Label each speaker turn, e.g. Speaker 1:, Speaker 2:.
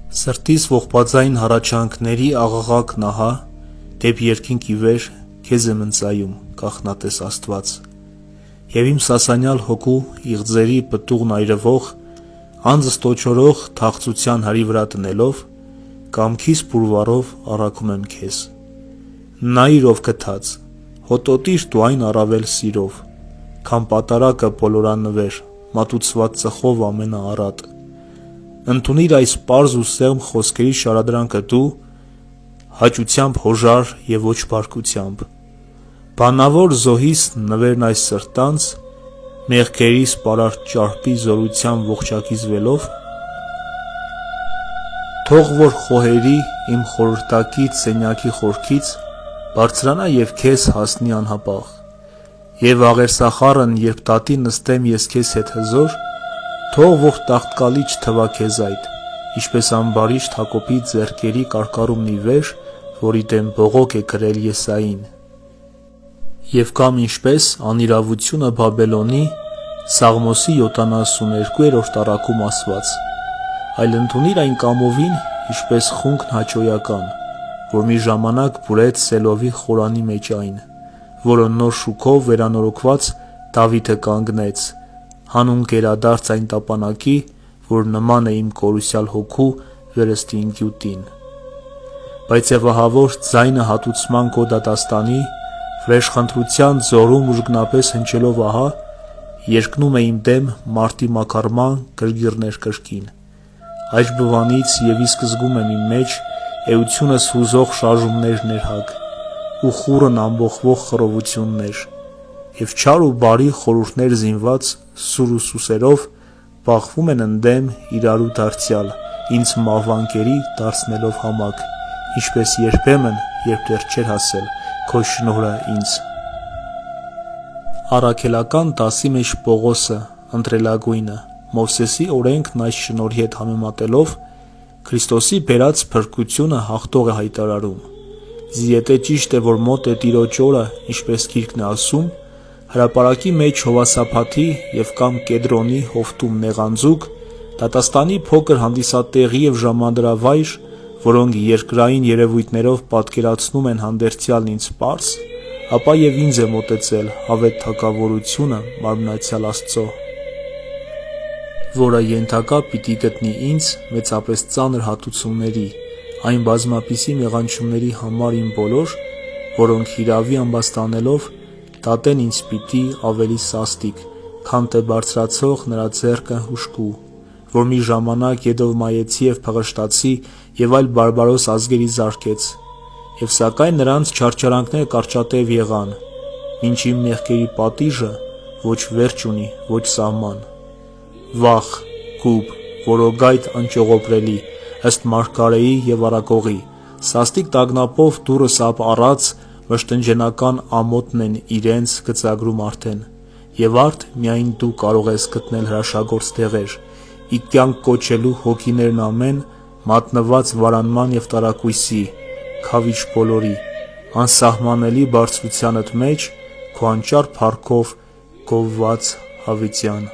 Speaker 1: Սրտիս ողբաձայն հառաչանքների աղաղակ նահա, դեպի երկինք ի վեր քեզ եմ ընծայում, կախնատես Աստված, և իմ սասանյալ հոգու իղձերի պտուղն այրվող, անձս տոչորող թախծության հրի վրա տնելով, կամքիս պուրվարով առաքում եմ քեզ։ Նայիր ով գթած, հոտոտիր դու այն առավել սիրով, քան պատարակը բոլորանվեր, մատուցված ծխով ամենաառատ։ Ընդունիր այս պարզ ու սեղմ խոսքերի շարադրանքը դու, հաճությամբ հոժար և ոչ բարկությամբ։ Բանավոր զոհիս նվերն այս սրտանց, մեղքերիս պարարտ ճարպի զորությամբ ողջակիզվելով, թող որ խոհերի իմ խորհրդակից սենյակի խորքից բարձրանա և քեզ հասնի անհապաղ, և աղերսախառն երբ դատի նստեմ ես քեզ հետ հզոր, թող որ տաղտկալի չթվա քեզ այդ, ինչպես ամբարիշտ Հակոբի ձեռքերի կարկառումն ի վեր, որի դեմ բողոք է կրել Եսային, և կամ ինչպես անիրավությունը Բաբելոնի Սաղմոսի 72-րդ առակում ասված, այլ ընդունիր այն կամովին, ինչպես խունգն հաճոյական, որ մի ժամանակ բուրեց Սելովի խորանի մեջ այն, որը նոր շուքով վերանորոգված Դավիթը կանգնեց, հանուն գերադարձ այն տապանակի, որ նման է իմ կորուսյալ հոգու վերստին գյուտին։ Բայց Եվահավոր ձայնը հատուցման քո դատաստանի, վրեժխնդրության ձորում ուժգնապես հնչելով ահա, երկնում է իմ դեմ մարտի մաքարման գրգիռներ կրկին։ Այս բվանից և իսկ զգում եմ իմ մեջ էությունս հուզող շարժումներ ներհակ, ու խուռն ամբոխվող խռովություններ, և չար ու բարի խորհուրդներ զինված սուր ու սուսերով բախվում են ընդդեմ իրարու դարձյալ, ինձ մահվան կերի դարձնելով համակ, ինչպես երբեմն, երբ դեռ չէր հասել քո շնորհը ինձ։ Առաքելական դասի մեջ Պողոսը, ընտրելագույնը, Մովսեսի օրենքն այս շնորհի հետ համեմատելով, Քրիստոսի բերած փրկությունը հաղթող է հայտարարում։ Եթե ճիշտ է, որ մոտ է Տիրոջ օրը, ինչպես Գիրքն է ասում, հրապարակի մեջ հովասափաթի և կամ Կեդրոնի հովտում նեղանձուկ, դատաստանի փոքր հանդիսատեղի և ժամադրավայր, որոնք երկրային երևույթներով պատկերացնում են հանդերձյալն ինձ պարզ, ապա և ինձ է մոտեցել հավետ թագավորությունը մարմնացյալ Աստծո, որը ենթակա պիտի գտնի ինձ մեծապես ծանր հատուցումների, այն բազմապիսի մեղանչումների համար իմ բոլոր, որոնք հիրավի ամբաստանելով դատեն ինձ պիտի ավելի սաստիկ, քան թե բարձրացող նրա ձեռքը հուժկու, որ մի ժամանակ Եդովմայեցի և Փղշտացի և այլ բարբարոս ազգերի զարկեց, և սակայն նրանց չարչարանքները կարճատև եղան, մինչ իմ մեղքերի պատիժը ոչ վերջ ունի, ոչ սահման։ Վախ, գուբ, որոգայթ անճողոպրելի, ըստ մարգարեի և առակողի, սաստիկ տագնապով դուռս ապ առած վշտնջենական ամոթն են իրենց գծագրում արդեն, և արդ միայն դու կարող ես գտնել հրաշագործ տեղեր, ի կյանք կոչելու հոգիներն ամեն, մատնված վարանման և տարակույսի, քավիճ բոլորի, անսահմանելի բարձրությանդ մեջ, քո անճար փառքով գովված հավիտյան։